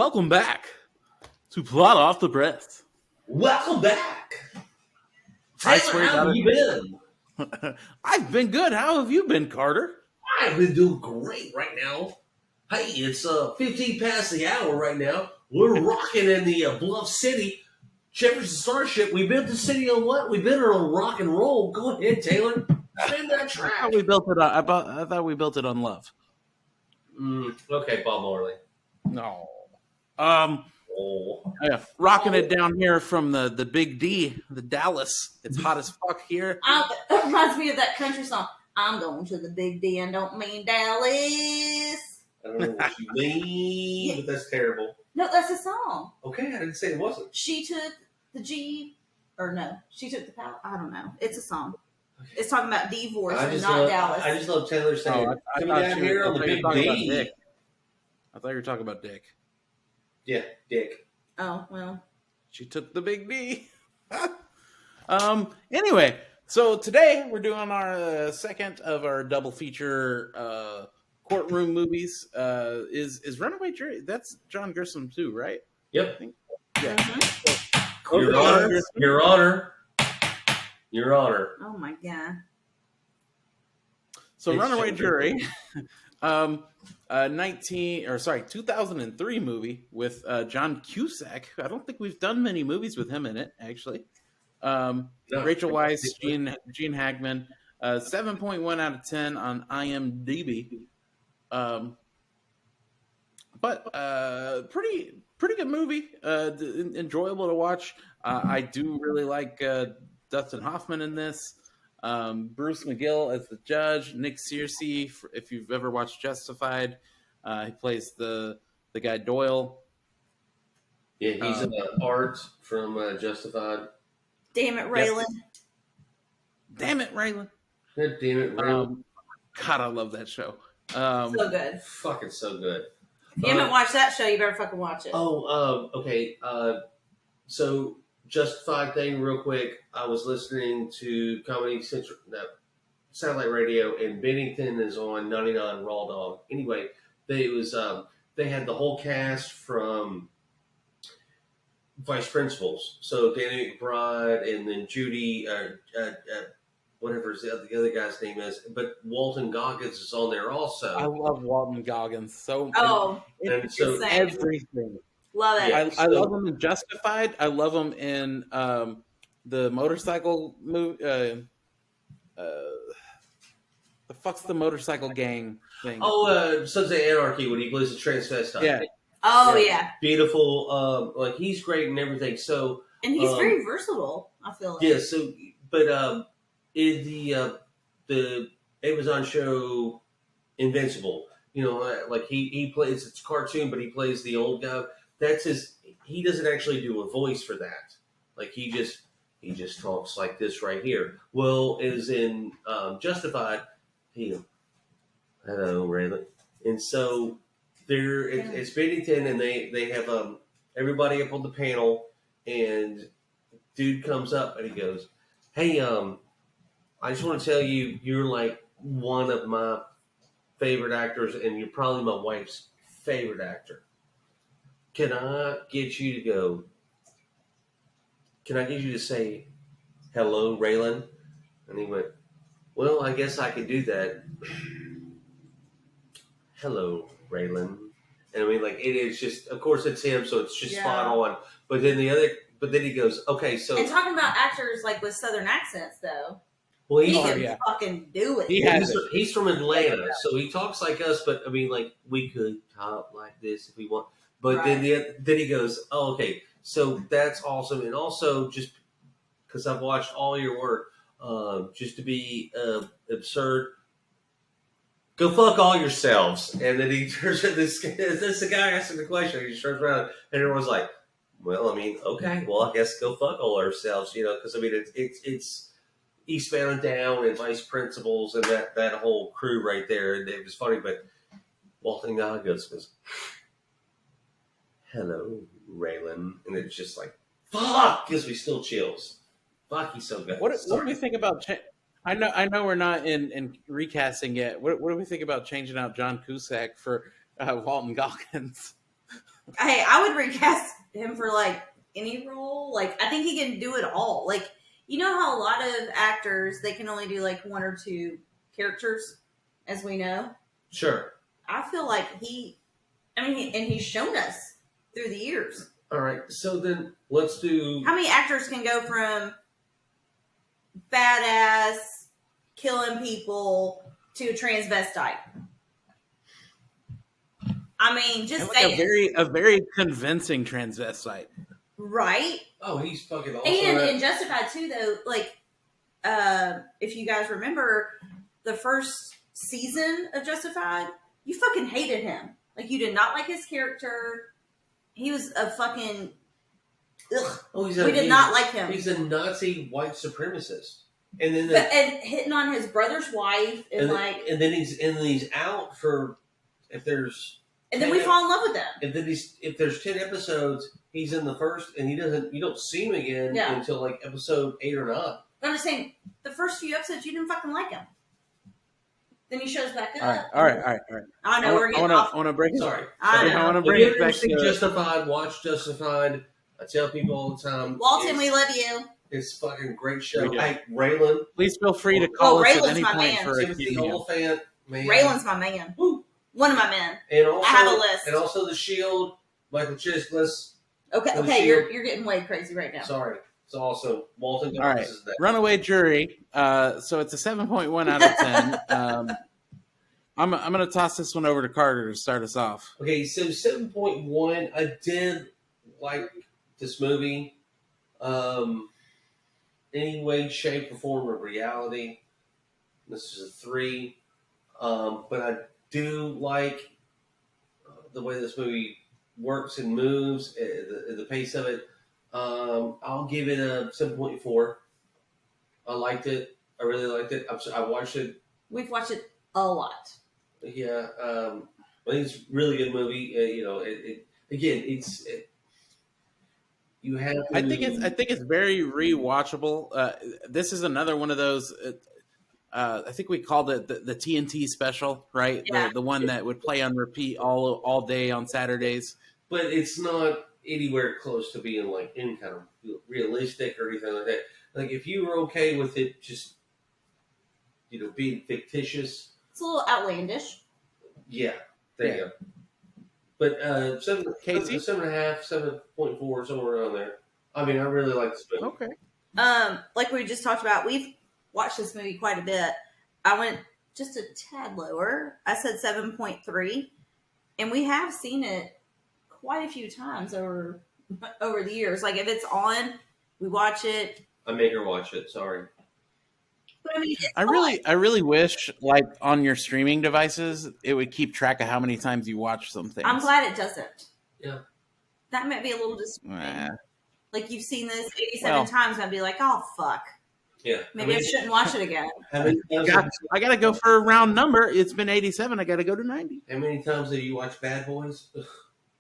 Welcome back to Plot Off the Breath. Welcome back. I Taylor, swear how have you been? I've been good. How have you been, Carter? I've been doing great right now. Hey, it's 15 past the hour right now. We're rocking in the Bluff City. Jefferson Starship. We built the city on what? We built it on rock and roll. Go ahead, Taylor. Spin that I track. thought we built it on. I thought we built it on love. Okay, Bob Marley. No. Oh. Yeah, rocking it down here from the Big D, the Dallas. It's hot as fuck here. It reminds me of that country song. I'm going to the Big D and don't mean Dallas. I don't know what you mean, but that's terrible. No, that's a song. Okay, I didn't say it wasn't. She took the G, or no, she took the power. I don't know. It's a song. Okay. It's talking about divorce and not Dallas. I just love Taylor saying, I coming down here on the Big D. I thought you were talking about Dick. Yeah, Dick. Oh, well. She took the Big D. Anyway, so today we're doing our second of our double feature courtroom movies. Is Runaway Jury? That's John Grisham too, right? Yep. Yeah. Mm-hmm. Your Honor. Your Honor. Your Honor. Oh my God. So Runaway Jury. 2003 movie with John Cussack. I don't think we've done many movies with him in it, actually. No. Rachel Weisz, Gene Hackman, 7.1 out of 10 on IMDb. But pretty good movie. Enjoyable to watch. I do really like Dustin Hoffman in this. Bruce McGill as the judge, Nick Searcy, if you've ever watched Justified, he plays the guy Doyle. Yeah, he's Art from Justified. Damn it, Raylan. Damn it, Raylan. God damn it, Raylan. God, I love that show. So good. Fucking so good. If you haven't watched that show, you better fucking watch it. Okay. So Justified thing real quick. I was listening to Comedy Central, satellite radio, and Bennington is on 99 Raw Dog. Anyway, they had the whole cast from Vice Principals. So Danny McBride and then Judy, whatever the other guy's name is, but Walton Goggins is on there also. I love Walton Goggins so. And so everything. Love it. Yeah, I love him in Justified. I love him in the motorcycle movie. The fuck's the motorcycle gang thing? Sons of Anarchy when he plays a transvestite. Yeah. Oh yeah. Beautiful. Like he's great and everything. So and he's very versatile. I feel like. Yeah. So, but in the Amazon show Invincible, like he plays, it's a cartoon, but he plays the old guy. That's his. He doesn't actually do a voice for that. Like he just talks like this right here. Well, is in Justified. Hello, Raylan. And so it's Bennington, and they have everybody up on the panel, and dude comes up and he goes, "Hey, I just want to tell you, you're like one of my favorite actors, and you're probably my wife's favorite actor. Can I get you to go? Can I get you to say hello, Raylan?" And he went, "Well, I guess I could do that." Hello, Raylan. And I mean, like, it is just, of course it's him, so it's just spot on. But then then he goes, okay, so. And talking about actors like with Southern accents, though. Well, he can fucking do it. He's from Atlanta, so he talks like us, but I mean, like, we could talk like this if we want. But then he goes, oh, okay, so that's awesome. And also, just because I've watched all your work, just to be absurd, go fuck all yourselves. And then he turns to this the guy asking the question. He turns around and everyone's like, well, I mean, okay, well, I guess go fuck all ourselves, because I mean, it's Eastbound and Down and Vice Principals and that whole crew right there. And it was funny, but Walton Goggins goes, hello, Raylan. And it's just like, fuck, gives me still chills. Fuck, he's so good. What do we think about? I know we're not in recasting yet. What do we think about changing out John Cusack for Walton Goggins? Hey, I would recast him for like any role. Like, I think he can do it all. Like, you know how a lot of actors they can only do like one or two characters, as we know. Sure. I feel like and he's shown us through the years. All right. So then let's do. How many actors can go from badass, killing people to a transvestite? I mean, just like saying. a very convincing transvestite. Right? Oh, he's fucking awesome. And Justified too, though. Like, if you guys remember the first season of Justified, you fucking hated him. Like, you did not like his character. He was a fucking. Ugh. Oh, we did not like him. He's a Nazi white supremacist, and then and hitting on his brother's wife, and then he's out for if there's. And then we fall in love with him. And then if there's 10 episodes, he's in the first, and you don't see him again until like episode 8 or 9. But I'm just saying, the first few episodes, you didn't fucking like him. Then he shows back up. All right. I know we're getting off. I want to break it. Sorry. I want to bring it back to Justified. Watch Justified. I tell people all the time. Walton, we love you. It's a fucking great show. Hey, Raylan. Please feel free to call us Raylan's at any my point man. for a Timothy cameo. Oliphant. Man. Raylan's my man. Woo. One of my men. And also, I have a list. And also The Shield, Michael Chiklis. Okay, you're getting way crazy right now. Sorry. It's awesome. Walton. All right. Runaway Jury. So it's a 7.1 out of 10. I'm going to toss this one over to Carter to start us off. Okay, so 7.1. I did like this movie. Any way, shape, or form of reality. This is a 3. But I do like the way this movie works and moves, the pace of it. I'll give it a 7.4. I liked it. I really liked it. I watched it. We've watched it a lot. Yeah. I think it's a really good movie. You have. I think it's very rewatchable. This is another one of those. I think we called it the TNT special, right? Yeah. The one that would play on repeat all day on Saturdays. But it's not anywhere close to being like any kind of realistic or anything like that. Like if you were okay with it, just being fictitious. It's a little outlandish. Yeah, there you go. But 7.5, 7.4, somewhere around there. I mean, I really like this movie. Okay. Like we just talked about, we've watched this movie quite a bit. I went just a tad lower. I said 7.3, and we have seen it quite a few times over the years. Like if it's on, we watch it. I make her watch it. Sorry. But I mean, I really wish, like on your streaming devices, it would keep track of how many times you watch something. I'm glad it doesn't. Yeah. That might be a little disappointing. Like you've seen this 87 Well, times, and I'd be like, oh fuck. Yeah. Maybe I shouldn't watch it again. I got to go for a round number. It's been 87. I got to go to 90. How many times have you watched Bad Boys? Ugh.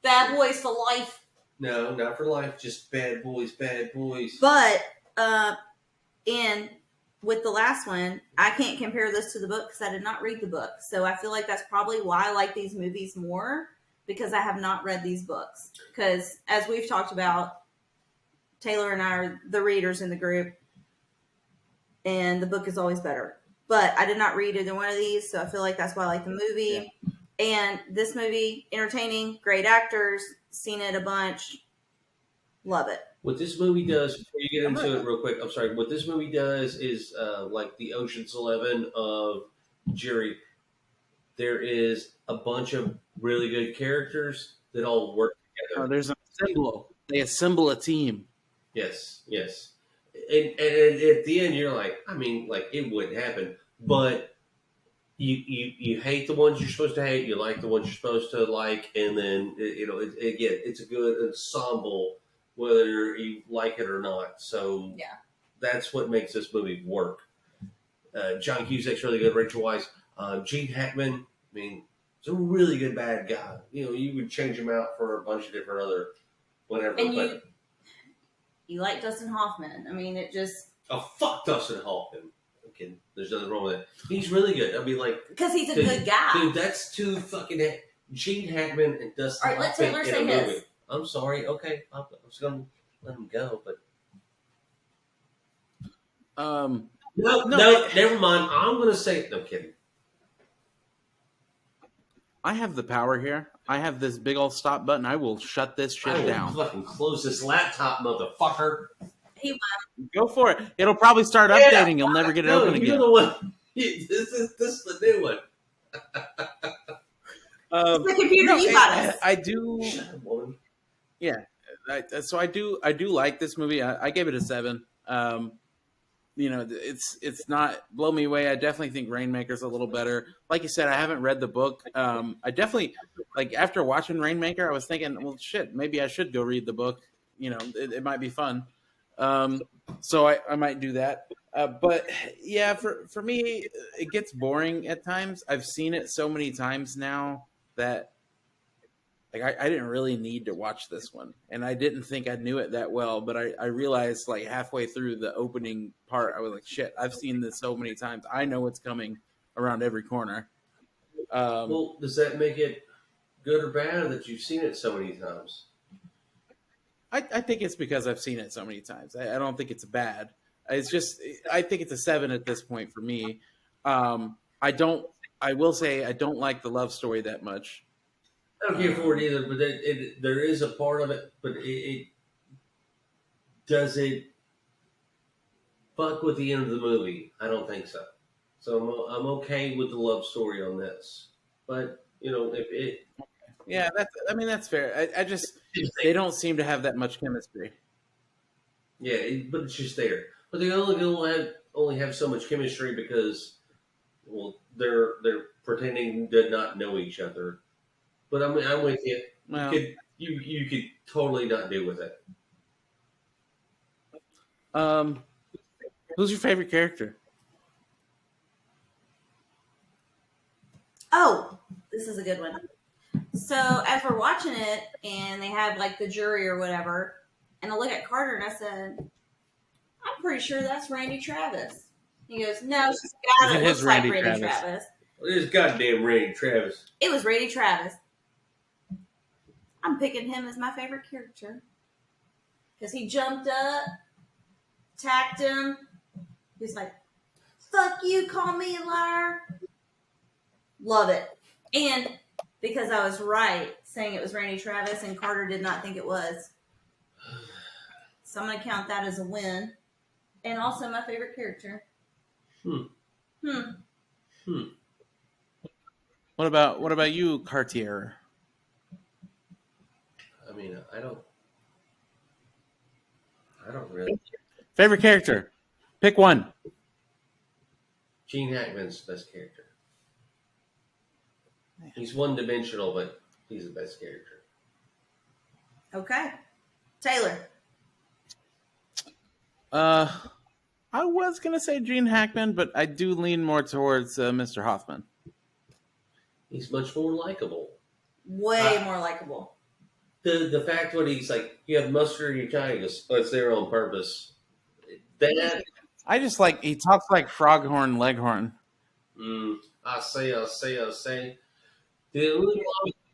Bad Boys for life. No, not for life. Just Bad Boys, Bad Boys. But and with the last one, I can't compare this to the book because I did not read the book. So I feel like that's probably why I like these movies more, because I have not read these books. Because as we've talked about, Taylor and I are the readers in the group, and the book is always better. But I did not read either one of these, so I feel like that's why I like the movie. Yeah. And this movie, entertaining, great actors, seen it a bunch, love it. What this movie does, before you get into it real quick, I'm sorry, what this movie does is like the Ocean's 11 of Jury. There is a bunch of really good characters that all work together. Oh, there's an assemble. They assemble a team. Yes. And at the end, you're like, I mean, like it wouldn't happen, but you hate the ones you're supposed to hate, you like the ones you're supposed to like, and then it's a good ensemble, whether you like it or not. So yeah, that's what makes this movie work. John Cusack's really good. Rachel Weisz, Gene Hackman. I mean, it's a really good bad guy. You would change him out for a bunch of different other whatever. And you like Dustin Hoffman. I mean, it just... Oh, fuck Dustin Hoffman. Okay, there's nothing wrong with that. He's really good. I mean, like... Because he's a good guy. Dude, that's two fucking... Gene Hackman and Dustin All right, let Taylor say his. I'm sorry. Okay, I was going to let him go, but no, never mind. I'm going to say no. Kidding. I have the power here. I have this big old stop button. I will shut this shit down. Fucking close this laptop, motherfucker. He Go for it. It'll probably start updating. You'll never get it open again. You're the one. This is the new one. it's the computer you got us. I do. Yeah. So I do like this movie. I gave it a 7. It's not blow me away. I definitely think Rainmaker's a little better. Like you said, I haven't read the book. I definitely after watching Rainmaker, I was thinking, well, shit, maybe I should go read the book. It might be fun. So I might do that. But yeah, for me, it gets boring at times. I've seen it so many times now that I didn't really need to watch this one, and I didn't think I knew it that well. But I realized halfway through the opening part, I was like, "Shit, I've seen this so many times. I know what's coming around every corner." Well, does that make it good or bad that you've seen it so many times? I think it's because I've seen it so many times. I don't think it's bad. It's just I think it's a 7 at this point for me. I will say I don't like the love story that much. I don't care for it either, but there is a part of it, but it does it fuck with the end of the movie? I don't think so. So I'm okay with the love story on this, but if it. Yeah, that's fair. I just they don't seem to have that much chemistry. Yeah, but it's just there. But they only have so much chemistry because, well, they're pretending to not know each other. But I'm with you. Well, you could totally not deal with it. Who's your favorite character? Oh, this is a good one. So as we're watching it, and they have the jury or whatever, and I look at Carter and I said, "I'm pretty sure that's Randy Travis." He goes, "No, she's got it. Looks like Randy Travis." Well, it is goddamn Randy Travis. It was Randy Travis. I'm picking him as my favorite character because he jumped up, attacked him. He's like, "Fuck you, call me a liar." Love it. And because I was right saying it was Randy Travis and Carter did not think it was. So I'm going to count that as a win. And also my favorite character. What about you, Cartier? I mean, I don't really. Favorite character? Pick one. Gene Hackman's the best character. He's one-dimensional, but he's the best character. Okay. Taylor. I was going to say Gene Hackman, but I do lean more towards Mr. Hoffman. He's much more likable. Way more likable. The fact when he's like, you have mustard in your tie, he goes, "Oh, it's there on purpose." That I just he talks like Froghorn Leghorn. I say.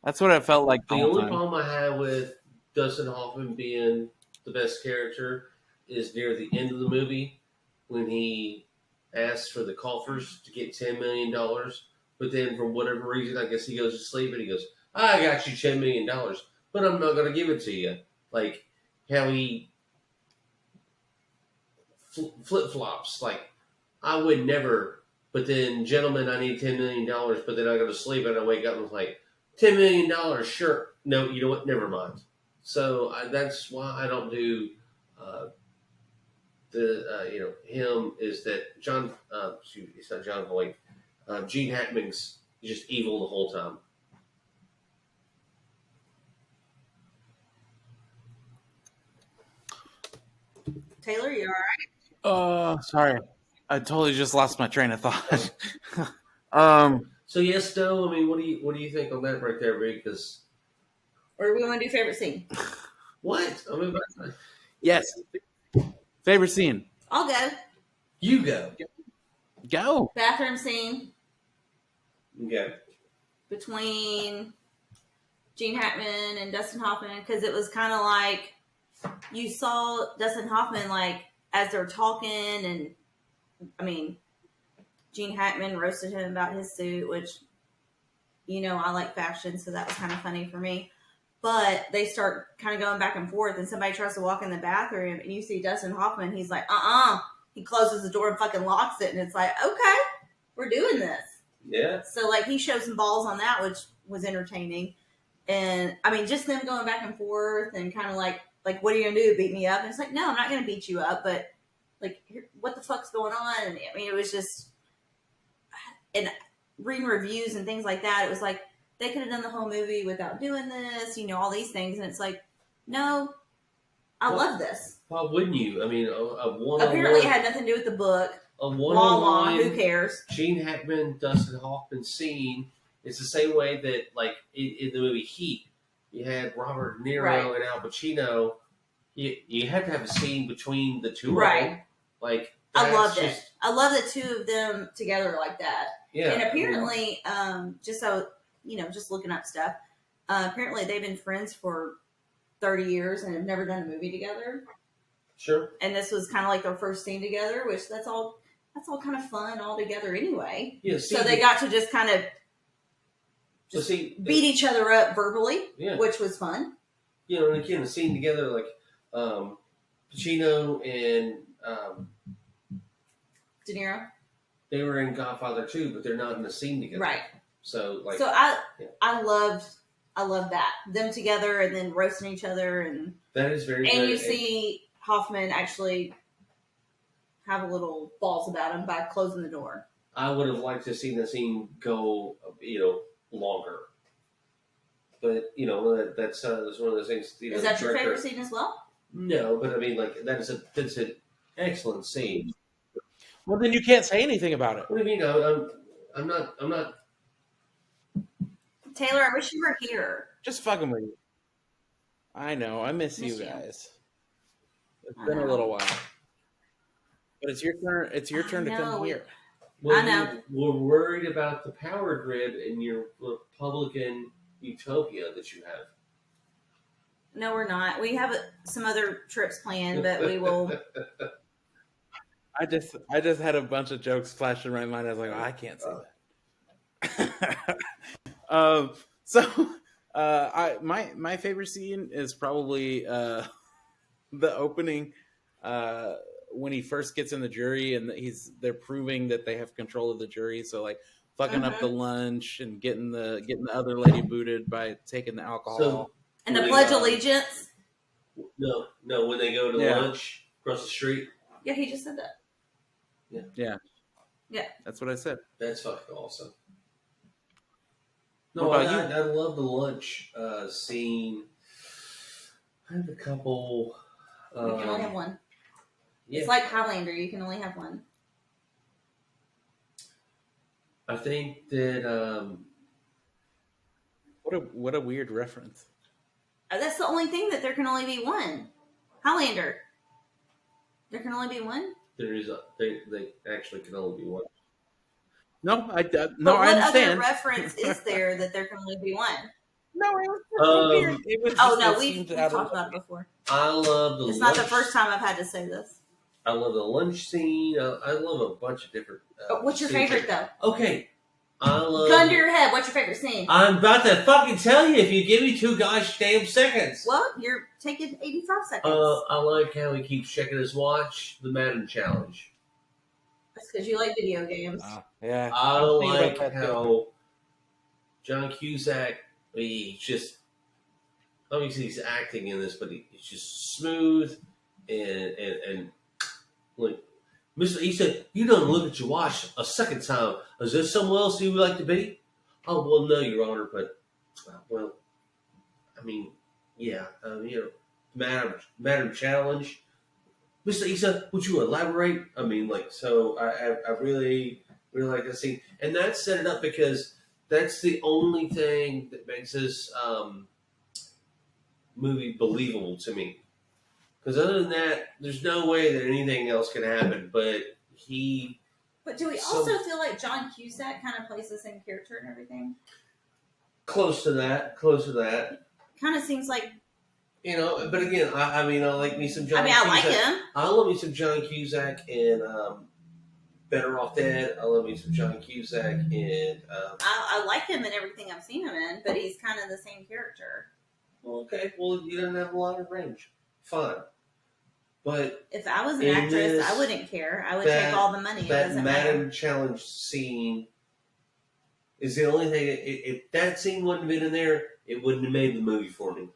That's what it felt like. The only problem I had with Dustin Hoffman being the best character is near the end of the movie when he asks for the coffers to get $10 million. But then for whatever reason, I guess he goes to sleep and he goes, "I got you $10 million, but I'm not going to give it to you." Like how he flip-flops. Like, I would never, but then, "Gentlemen, I need $10 million, but then I go to sleep and I wake up and it's like, $10 million, sure. No, you know what? Never mind. So that's why I don't do him is that John, it's not John Voight. Gene Hackman's just evil the whole time. Taylor, you all right? Sorry. I totally just lost my train of thought. So yes, Doe. I mean, what do you think on that right there, Rick? Because or do we want to do favorite scene? What? I mean, yes. Favorite scene. I'll go. You go. Go. Bathroom scene. Okay. Between Gene Hackman and Dustin Hoffman, because it was kind of like you saw Dustin Hoffman like as they're talking, and I mean, Gene Hackman roasted him about his suit, which I like fashion, so that was kind of funny for me. But they start kind of going back and forth, and somebody tries to walk in the bathroom, and you see Dustin Hoffman. He's like, He closes the door and fucking locks it, and it's like, okay, we're doing this. Yeah. So like he showed some balls on that, which was entertaining. And I mean, just them going back and forth and kind of like, what are you gonna do? Beat me up? And it's like, no, I'm not gonna beat you up, but like, what the fuck's going on? And I mean, it was just, and reading reviews and things like that, it was like they could have done the whole movie without doing this, all these things, and it's like, no, I love this. Why wouldn't you? I mean, a one-on-one. Apparently, it had nothing to do with the book. A one-on-one. Who cares? Gene Hackman, Dustin Hoffman scene. It's the same way that, like, in the movie Heat, you had Robert De Niro and Al Pacino. You had to have a scene between the two of them. Like, I loved it. I love the two of them together like that. Yeah. And apparently, just looking up stuff, apparently they've been friends for 30 years and have never done a movie together. Sure. And this was kind of like their first scene together, which that's all kind of fun all together anyway. Yeah. So they got to just kind of beat each other up verbally, which was fun. And again, the scene together, like Pacino and De Niro. They were in Godfather 2, but they're not in the scene together. Right. So I loved that, them together and then roasting each other, and that is very. And you see Hoffman actually have a little balls about him by closing the door. I would have liked to have seen the scene go, longer. But that's one of those things. Is that your favorite scene as well? No, but I mean, like that's an excellent scene. Well, then you can't say anything about it. What do you mean? I'm not. Taylor, I wish you were here. Just fucking with you. I know. I miss you guys. It's been a little while. But it's your turn. It's your turn to come here. Well, I know. We're worried about the power grid in your Republican utopia that you have. No, we're not. We have some other trips planned, but we will. I just had a bunch of jokes flash in my mind. I was like, I can't say that. My favorite scene is probably the opening when he first gets in the jury and they're proving that they have control of the jury. So like fucking up the lunch and getting the other lady booted by taking the alcohol. And the Pledge of Allegiance. No, when they go to lunch across the street. Yeah, he just said that. Yeah. That's what I said. That's fucking awesome. No, I love the lunch scene. I have a couple. You can only have one. Yeah. It's like Highlander. You can only have one. I think that. What a weird reference. That's the only thing that there can only be one. Highlander. There can only be one. There is they actually can only be one. No, I But I understand. What other reference is there that there can only be one? No, it was weird. It was we've talked about it before. I love the. It's not the first time I've had to say this. I love the lunch scene. I love a bunch of different. What's your favorite though? Okay, I love. Gun to your head. What's your favorite scene? I'm about to fucking tell you if you give me 2 gosh damn seconds. Well, you're taking 85 seconds. I like how he keeps checking his watch. The Madden challenge. That's because you like video games. Yeah. I like how John Cussack. He just. Obviously, he's acting in this, but he's just smooth and like. Mr. He said, "You don't look at your watch a second time. Is there somewhere else you would like to be?" "Oh, well, no, Your Honor, but well, I mean, yeah, Madam Challenge." Mr. Issa, would you elaborate? I mean, like, so I really, really like that scene, and that set it up because that's the only thing that makes this movie believable to me. Because other than that, there's no way that anything else can happen. But do we also feel like John Cusack kind of plays the same character and everything? Close to that. Kind of seems like. But again, I like me some John. I Cusack. like him. I love me some John Cusack and Better Off Dead. I love me some John Cusack and. I like him in everything I've seen him in, but he's kind of the same character. Okay, well, you don't have a lot of range. Fine. But if I was an actress, I wouldn't care. I would take all the money. That Madden Challenge scene is the only thing. If that scene wouldn't have been in there, it wouldn't have made the movie for me.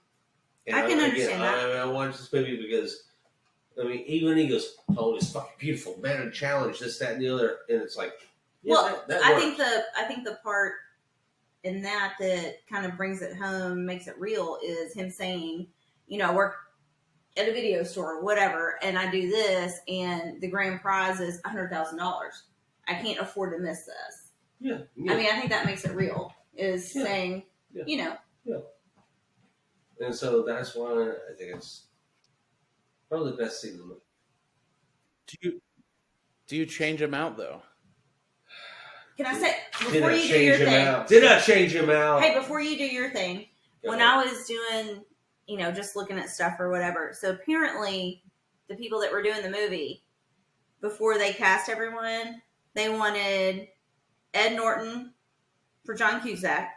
And I can understand that. I watched this movie because, even he goes, "Oh, it's fucking beautiful, Madden Challenge, this, that, and the other," and it's like, I think the part in that kind of brings it home, makes it real, is him saying, I work at a video store or whatever, and I do this, and the grand prize is $100,000. I can't afford to miss this. Yeah. I think that makes it real. Is saying, Yeah. And so that's why I think it's probably the best scene in the movie. Do you change him out though? Can I say before you do your thing? Did I change him out? Hey, before you do your thing, when I was doing, just looking at stuff or whatever. So apparently, the people that were doing the movie, before they cast everyone, they wanted Ed Norton for John Cusack.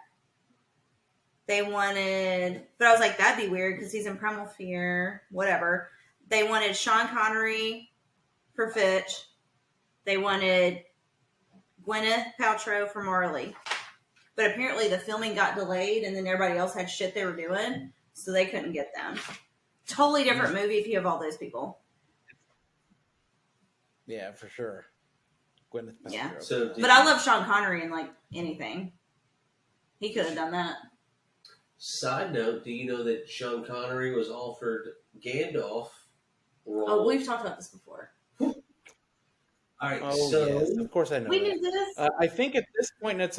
They wanted, but I was like, that'd be weird because he's in Primal Fear, whatever. They wanted Sean Connery for Fitch. They wanted Gwyneth Paltrow for Marley. But apparently the filming got delayed and then everybody else had shit they were doing, so they couldn't get them. Totally different movie if you have all those people. Yeah, for sure. Gwyneth Paltrow. Yeah. But I love Sean Connery in anything. He could have done that. Side note, do you know that Sean Connery was offered Gandalf role? Oh, we've talked about this before. All right, yes, of course I know. We knew this. I think at this point in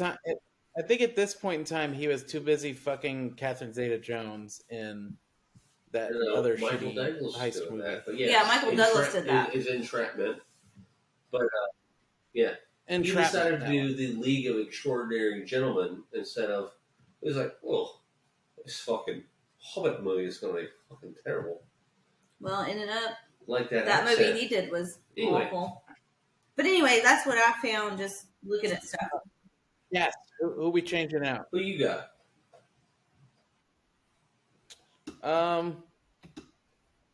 time, he was too busy fucking Catherine Zeta-Jones in that other Michael shitty Douglas heist movie. that, but yes, Michael Douglas did that. Is Entrapment, but he Entrapment, decided to do the League of Extraordinary Gentlemen instead of. He was like, "Well, this fucking Hobbit movie is going to be fucking terrible." Well, ended up like that. That movie he did was awful. But anyway, that's what I found just looking at stuff. Yes. Who we changing out? Who you got?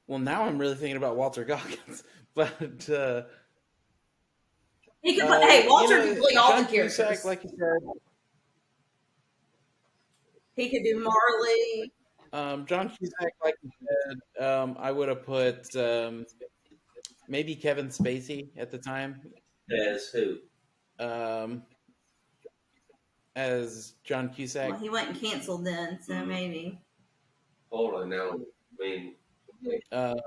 Well, now I'm really thinking about Walter Goggins, but he could play. Hey, Walter could play all John the characters. Cussack, like you said. He could do Marley. John Cussack, like you said. I would have put maybe Kevin Spacey at the time. As who? As John Cusack. Well, he wasn't canceled then, so maybe. Hold on now. But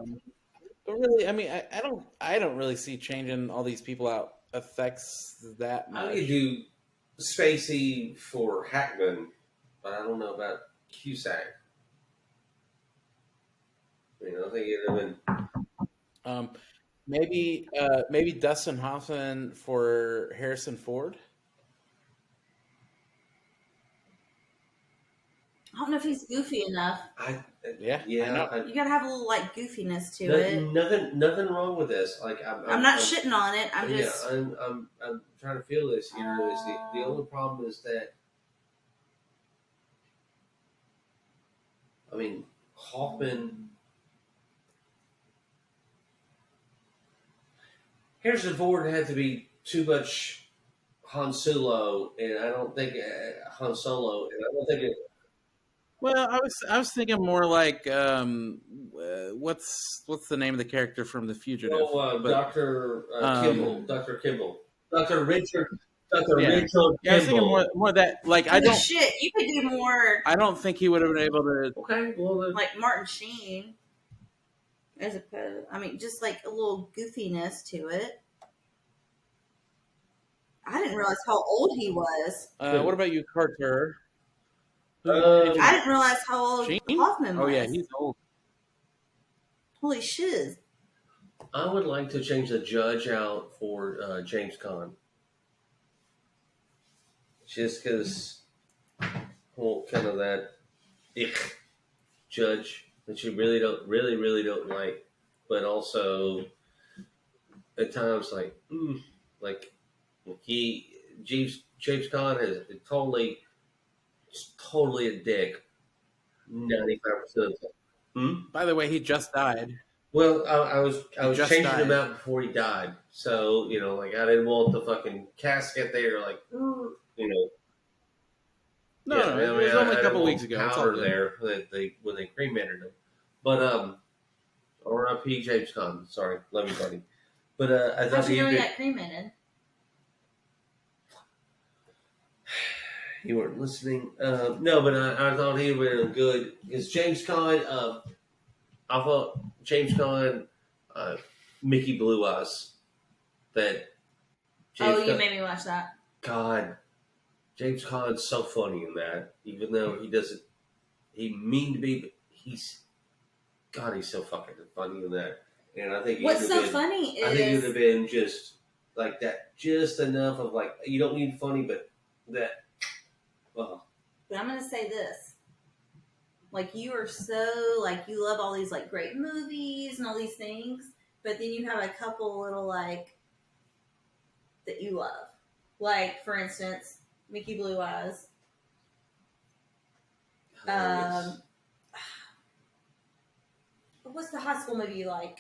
really, I don't really see changing all these people out affects that much. I could do Spacey for Hackman, but I don't know about Cusack. I think it'd have been. Maybe Dustin Hoffman for Harrison Ford. I don't know if he's goofy enough. Yeah. You gotta have a little goofiness to it. Nothing wrong with this. I'm not shitting on it. I'm just. I'm trying to feel this here. The only problem is that. Hoffman. Harrison Ford had to be too much Han Solo, and I don't think Han Solo, and I don't think it. Well, I was thinking more like what's the name of the character from The Fugitive? Dr. Kimball, Dr. Richard. Dr. Yeah. Richard Kimball. Yeah, I was thinking more that I don't. Shit, you could do more. I don't think he would have been able to. Okay, well, like Martin Sheen, as opposed. Just a little goofiness to it. I didn't realize how old he was. What about you, Carter? I didn't realize how old Hoffman was. Oh yeah, he's old. Holy shiz. I would like to change the judge out for James Caan. Just because whole kind of that judge that you really don't like, but also at times like James Caan is totally a dick 95% of the time. By the way, he just died. Well, I was just changing him died. out before he died, so like I didn't want the fucking casket there, like No, yeah, it was only a couple didn't weeks want ago. It's all powder good. there that when they cremated him, but R.I.P. James Caan. Sorry, love you, buddy. But I thought How'd you know he he got cremated? You weren't listening. No, but I thought he would been good because James Caan. I thought James Caan, Mickey Blue Eyes. That James You Caan, made me watch that. God, James Caan's so funny in that. Even though he doesn't, he mean to be, but he's so fucking funny in that. And I think What's so funny is I think it would have been just like that, just enough of like you don't need funny, but that. Well, but I'm gonna say this. Like you are so like you love all these like great movies and all these things, but then you have a couple little like that you love. Like for instance, Mickey Blue Eyes. What's the high school movie you like?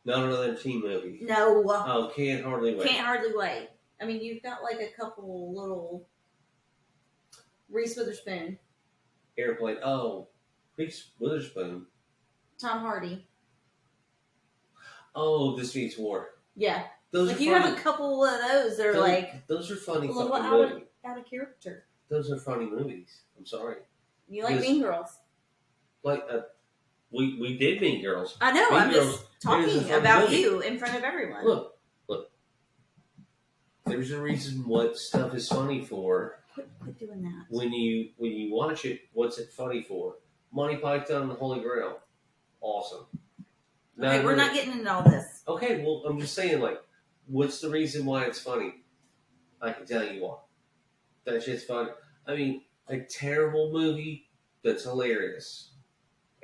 Not another teen movie. No. Oh, Can't Hardly Wait. Can't Hardly Wait. I mean, you've got like a couple little Reese Witherspoon, Airplane. Oh, Reese Witherspoon. Tom Hardy. Oh, This Means War. Yeah. Those like are you funny. have a couple of those that are like those are funny a little fucking movies. out of character. Those are funny movies. I'm sorry. You like Mean Girls. Like we did Mean Girls. I know. Mean I'm Girls just talking about you in front of everyone. Look. There's a reason what stuff is funny for. Quit doing that. When you watch it, what's it funny for? Monty Python and the Holy Grail. Awesome. Okay, we're not getting into all this. Okay, well, I'm just saying, like, what's the reason why it's funny? I can tell you why. That shit's fun. I mean, a terrible movie that's hilarious.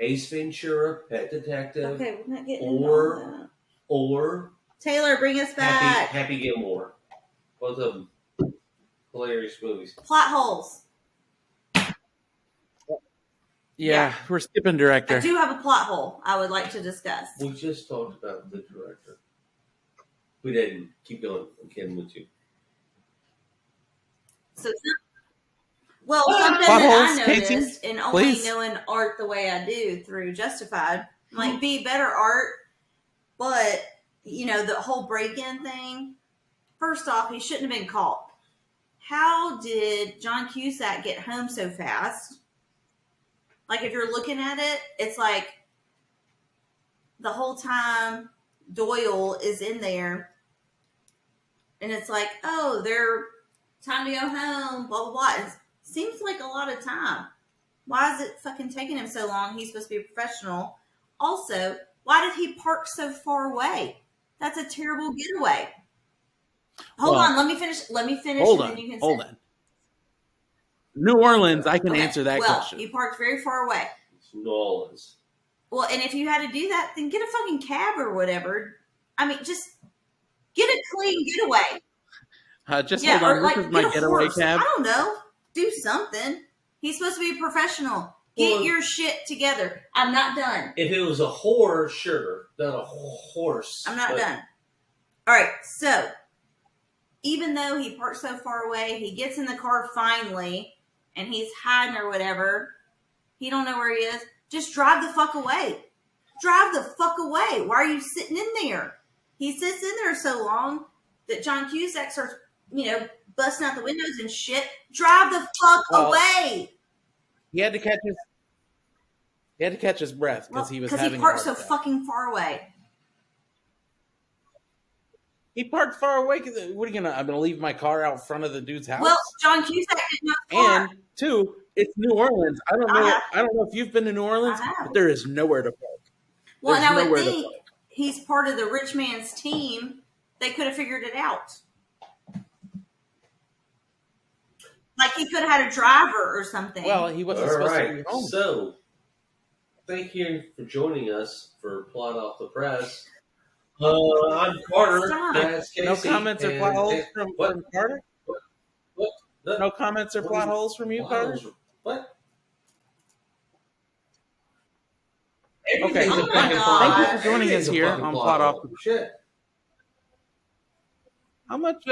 Ace Ventura, Pet Detective. Okay, we're not getting into all that. Or Taylor, bring us back. Happy Gilmore. Both of them hilarious movies. Plot holes. Yeah, we're skipping director. I do have a plot hole I would like to discuss. We just talked about the director. We didn't. Keep going. I'm kidding with you. So, something Plot that holes, I Casey, noticed, and only please. knowing art the way I do through Justified, might be better art, but, the whole break-in thing, first off, he shouldn't have been caught. How did John Cussack get home so fast? Like, if you're looking at it, it's like the whole time Doyle is in there, and it's like, oh, they're time to go home, blah, blah, blah. It seems like a lot of time. Why is it fucking taking him so long? He's supposed to be a professional. Also, why did he park so far away? That's a terrible getaway. Hold on, let me finish. Hold and on, then you can hold say. on. New Orleans, I can Okay, answer that well, question. he parked very far away. It's New Orleans. Well, and if you had to do that, then get a fucking cab or whatever. I mean, just get a clean getaway. Hold on, this is my getaway horse. cab. I don't know. Do something. He's supposed to be a professional. Get your shit together. I'm not done. If it was a whore, sure. Not a horse. I'm not done. All right, so even though he parked so far away, he gets in the car finally, and he's hiding or whatever. He don't know where he is. Just drive the fuck away. Drive the fuck away. Why are you sitting in there? He sits in there so long that John Cusack starts, busting out the windows and shit. Drive the fuck away. He had to catch his breath because he was having he parked a so heart attack. fucking far away. He parked far away because what are you gonna? I'm gonna leave my car out front of the dude's house. Well, John Cusack did not park. And two, it's New Orleans. I don't know. I don't know if you've been to New Orleans, but there is nowhere to park. Well, There's and I would nowhere to think park. he's part of the rich man's team. They could have figured it out. Like he could have had a driver or something. Well, he wasn't All supposed to right. be home. So, thank you for joining us for Plot Off the Press. I'm Carter. Stop. That's Casey. No comments or plot holes from Carter? What? No comments or plot holes from you, Carter? What? Okay, Oh my thank God. you for joining us here on Plot Off. Shit. How much he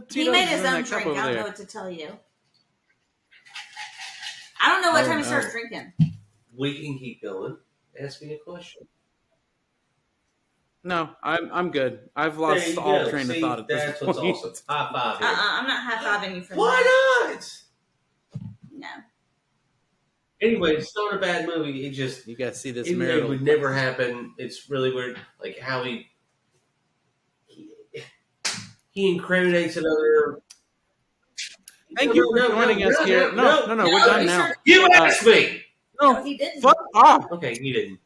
Tito's made is his in own that cup drink. over I don't know there? what to tell you. I don't know what Oh, time he no. started drinking. We can keep going. Ask me a question. No, I'm good. I've There lost you all go. train See, of thought at this that's point. what's awesome. High five here. I'm not high-fiving you for that. Why not? No. Anyway, it's not a bad movie. It just You guys see this it marital. would never happen. It's really weird, like how he incriminates another. Thank you for joining us here. No, we're done now. You asked me. No, No, he didn't. fuck off. Okay, you didn't.